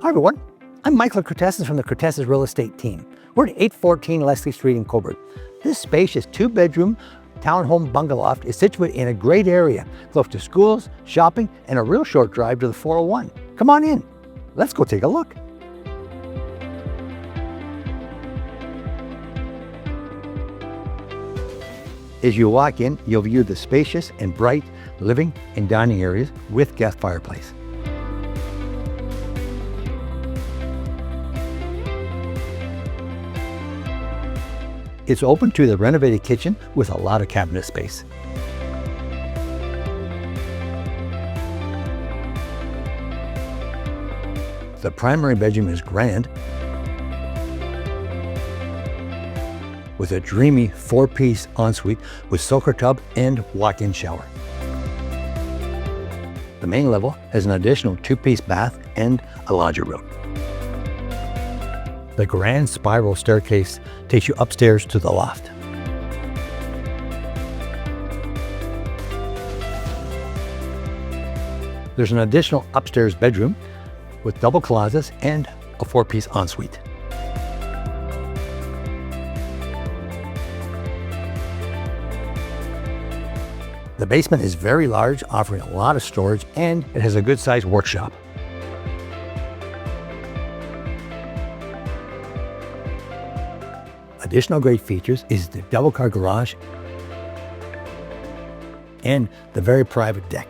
Hi everyone, I'm Michael Cortesis from the Cortesis Real Estate team. We're at 814 Leslie Street in Cobourg. This spacious 2-bedroom townhome bungalow loft is situated in a great area, close to schools, shopping, and a real short drive to the 401. Come on in, let's go take a look. As you walk in, you'll view the spacious and bright living and dining areas with gas fireplace. It's open to the renovated kitchen with a lot of cabinet space. The primary bedroom is grand, with a dreamy 4-piece ensuite with soaker tub and walk-in shower. The main level has an additional 2-piece bath and a laundry room. The grand spiral staircase takes you upstairs to the loft. There's an additional upstairs bedroom with double closets and a 4-piece ensuite. The basement is very large, offering a lot of storage, and it has a good-sized workshop. Additional great features is the double-car garage and the very private deck.